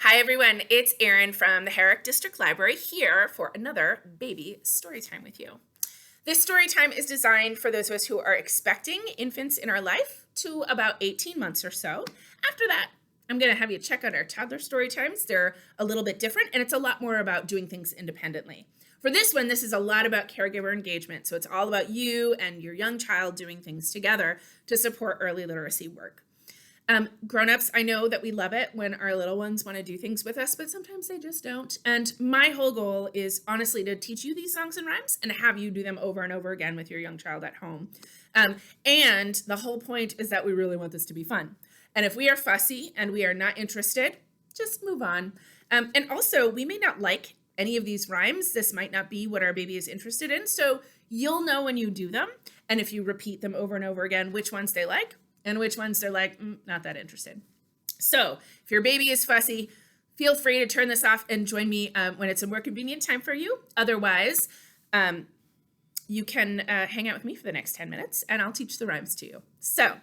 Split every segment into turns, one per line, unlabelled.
Hi everyone, it's Erin from the Herrick District Library here for another baby story time with you. This story time is designed for those of us who are expecting infants in our life to about 18 months or so. After that, I'm going to have you check out our toddler story times. They're a little bit different and it's a lot more about doing things independently. For this one, this is a lot about caregiver engagement. So it's all about you and your young child doing things together to support early literacy work. Grown-ups, I know that we love it when our little ones want to do things with us, but sometimes they just don't. And my whole goal is honestly to teach you these songs and rhymes and have you do them over and over again with your young child at home. And the whole point is that we really want this to be fun. And if we are fussy and we are not interested, just move on. And also, we may not like any of these rhymes. This might not be what our baby is interested in. So you'll know when you do them. And if you repeat them over and over again, which ones they like and which ones they're like, not that interested. So if your baby is fussy, feel free to turn this off and join me when it's a more convenient time for you. Otherwise, you can hang out with me for the next 10 minutes and I'll teach the rhymes to you. So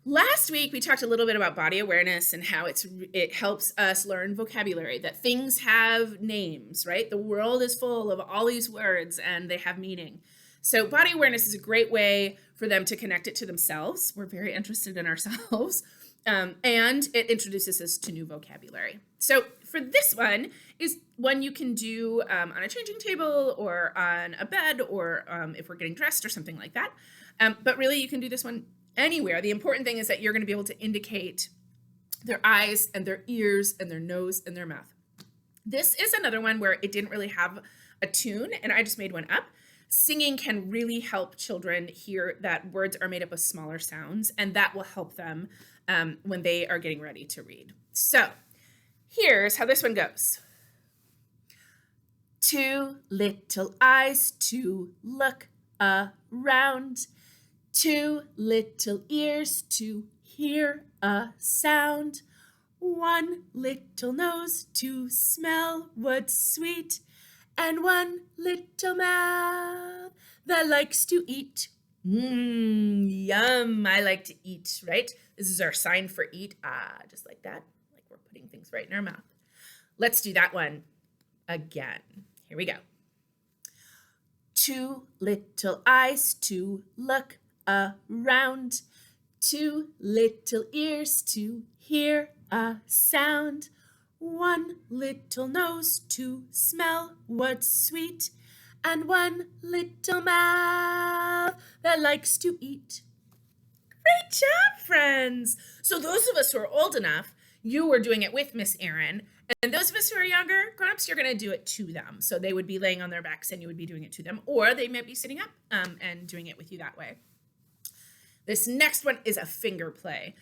last week, we talked a little bit about body awareness and how it helps us learn vocabulary, that things have names, right? The world is full of all these words and they have meaning. So body awareness is a great way for them to connect it to themselves. We're very interested in ourselves. And it introduces us to new vocabulary. So for this one is one you can do on a changing table or on a bed or if we're getting dressed or something like that. But really, you can do this one anywhere. The important thing is that you're going to be able to indicate their eyes and their ears and their nose and their mouth. This is another one where it didn't really have a tune and I just made one up. Singing can really help children hear that words are made up of smaller sounds, and that will help them when they are getting ready to read. So here's how this one goes. Two little eyes to look around. Two little ears to hear a sound. One little nose to smell what's sweet. And one little mouth that likes to eat. Yum, I like to eat, right? This is our sign for eat. Just like that, like we're putting things right in our mouth. Let's do that one again. Here we go. Two little eyes to look around. Two little ears to hear a sound. One little nose to smell what's sweet, and one little mouth that likes to eat. Great job, friends! So those of us who are old enough, you were doing it with Miss Erin, and those of us who are younger, grown-ups, you're going to do it to them. So they would be laying on their backs and you would be doing it to them, or they might be sitting up and doing it with you that way. This next one is a finger play.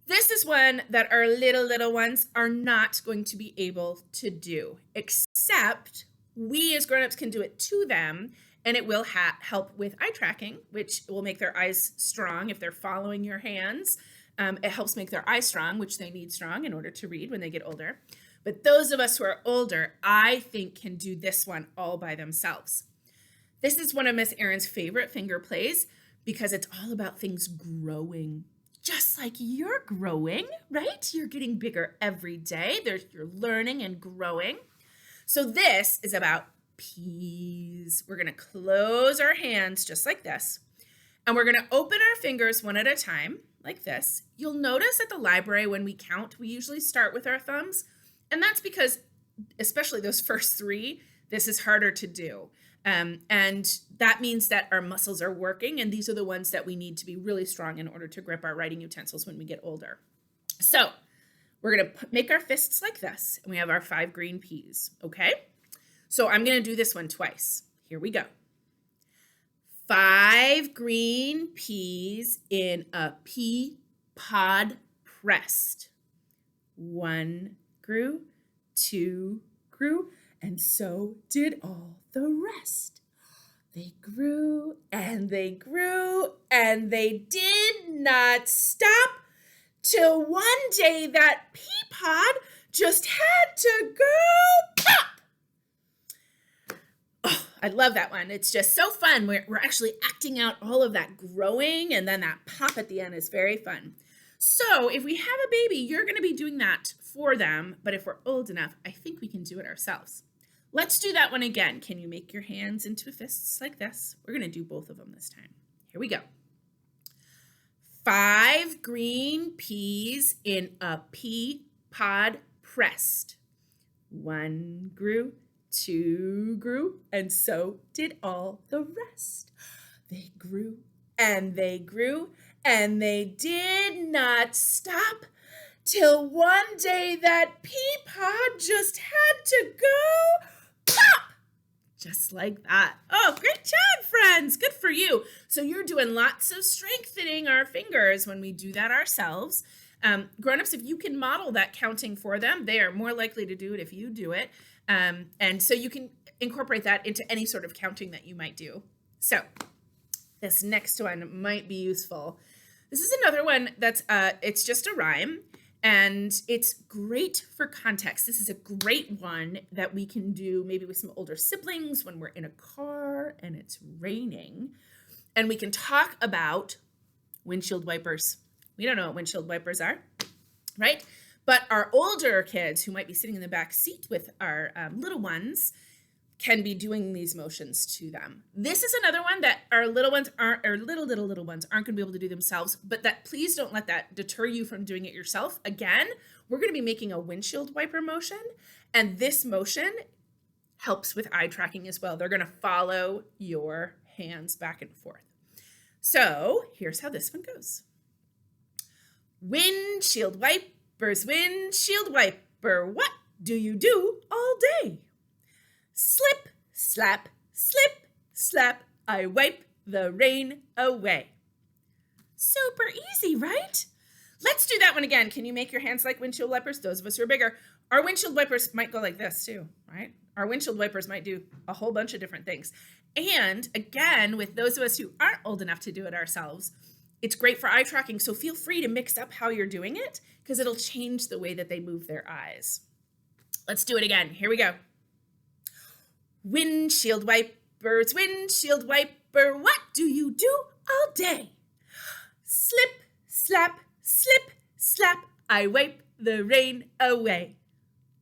This is one that our little ones are not going to be able to do, except we as grown-ups can do it to them, and it will help with eye tracking, which will make their eyes strong if they're following your hands. It helps make their eyes strong, which they need strong in order to read when they get older. But those of us who are older, I think, can do this one all by themselves. This is one of Miss Erin's favorite finger plays because it's all about things growing. Just like you're growing, right? You're getting bigger every day. You're learning and growing. So this is about peas. We're going to close our hands just like this. And we're going to open our fingers one at a time like this. You'll notice at the library when we count, we usually start with our thumbs. And that's because, especially those first three, this is harder to do. And that means that our muscles are working, and these are the ones that we need to be really strong in order to grip our writing utensils when we get older. So we're going to make our fists like this, and we have our 5 green peas, okay? So I'm going to do this one twice. Here we go. 5 green peas in a pea pod pressed. 1 grew, 2 grew, and so did all the rest. They grew and they grew and they did not stop till one day that pea pod just had to go pop. Oh, I love that one. It's just so fun. We're actually acting out all of that growing, and then that pop at the end is very fun. So if we have a baby, you're going to be doing that for them. But if we're old enough, I think we can do it ourselves. Let's do that one again. Can you make your hands into fists like this? We're going to do both of them this time. Here we go. 5 green peas in a pea pod pressed. 1 grew, 2 grew, and so did all the rest. They grew and they grew and they did not stop till one day that pea pod just had to go pop! Just like that. Oh, great job, friends. Good for you. So you're doing lots of strengthening our fingers when we do that ourselves. Grown-ups, if you can model that counting for them, they are more likely to do it if you do it. And so you can incorporate that into any sort of counting that you might do. So this next one might be useful. This is another one that's, it's just a rhyme. And it's great for context. This is a great one that we can do maybe with some older siblings when we're in a car and it's raining. And we can talk about windshield wipers. We don't know what windshield wipers are, right? But our older kids who might be sitting in the back seat with our little ones can be doing these motions to them. This is another one that our little ones aren't, or little ones aren't gonna be able to do themselves, but that please don't let that deter you from doing it yourself. Again, we're gonna be making a windshield wiper motion, and this motion helps with eye tracking as well. They're gonna follow your hands back and forth. So here's how this one goes. Windshield wipers, windshield wiper, what do you do all day? Slip, slap, slip, slap, I wipe the rain away. Super easy, right? Let's do that one again. Can you make your hands like windshield wipers? Those of us who are bigger, our windshield wipers might go like this too, right? Our windshield wipers might do a whole bunch of different things. And again, with those of us who aren't old enough to do it ourselves, it's great for eye tracking. So feel free to mix up how you're doing it because it'll change the way that they move their eyes. Let's do it again. Here we go. Windshield wipers, windshield wiper, what do you do all day? Slip, slap, slip, slap, I wipe the rain away.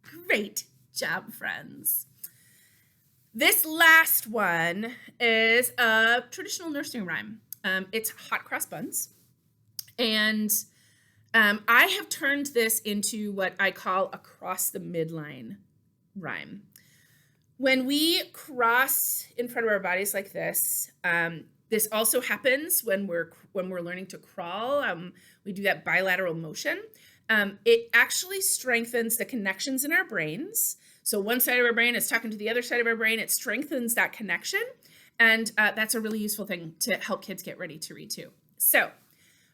Great job, friends. This last one is a traditional nursery rhyme. It's hot cross buns. And I have turned this into what I call a cross the midline rhyme. When we cross in front of our bodies like this, this also happens when we're learning to crawl. We do that bilateral motion. It actually strengthens the connections in our brains. So one side of our brain is talking to the other side of our brain. It strengthens that connection. And that's a really useful thing to help kids get ready to read too. So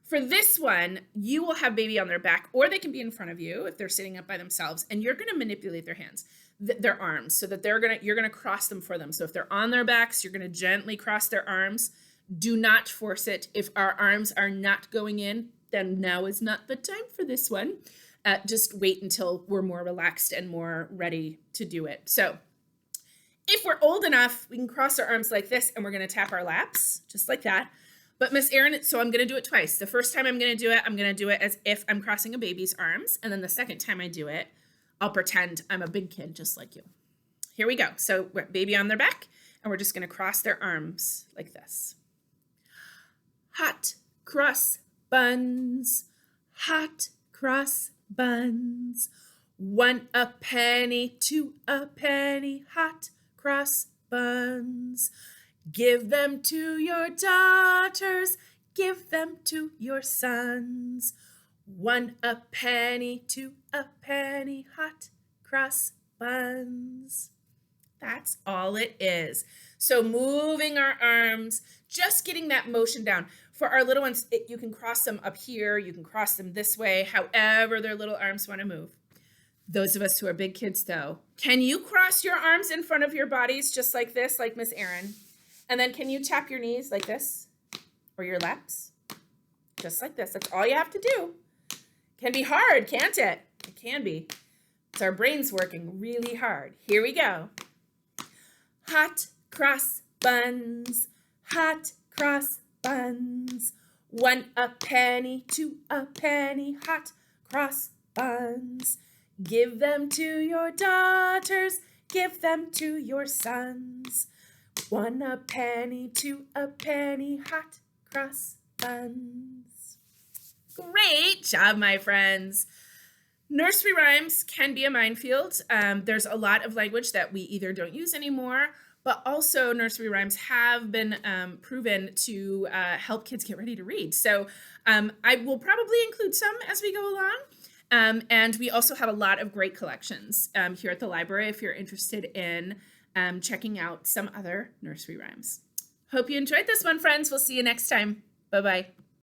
for this one, you will have baby on their back, or they can be in front of you if they're sitting up by themselves, and you're gonna manipulate their hands, their arms, so that you're gonna cross them for them. So if they're on their backs, you're gonna gently cross their arms. Do not force it. If our arms are not going in, then now is not the time for this one. Just wait until we're more relaxed and more ready to do it. So if we're old enough, we can cross our arms like this, and we're gonna tap our laps, just like that. But Miss Erin, so I'm gonna do it twice. The first time I'm gonna do it as if I'm crossing a baby's arms. And then the second time I do it, I'll pretend I'm a big kid just like you. Here we go. So we're baby on their back, and we're just gonna cross their arms like this. Hot cross buns, hot cross buns. 1 a penny, 2 a penny, hot cross buns. Give them to your daughters, give them to your sons. 1 a penny, 2 a penny, hot cross buns. That's all it is. So moving our arms, just getting that motion down. For our little ones, you can cross them up here, you can cross them this way, however their little arms want to move. Those of us who are big kids though, can you cross your arms in front of your bodies just like this, like Miss Erin? And then can you tap your knees like this? Or your laps? Just like this. That's all you have to do. Can be hard, can't it? It can be. It's our brains working really hard. Here we go. Hot cross buns, hot cross buns. 1 a penny, 2 a penny, hot cross buns. Give them to your daughters, give them to your sons. 1 a penny, 2 a penny, hot cross buns. Great job, my friends. Nursery rhymes can be a minefield. There's a lot of language that we either don't use anymore, but also nursery rhymes have been proven to help kids get ready to read. So I will probably include some as we go along. And we also have a lot of great collections here at the library if you're interested in checking out some other nursery rhymes. Hope you enjoyed this one, friends. We'll see you next time. Bye-bye.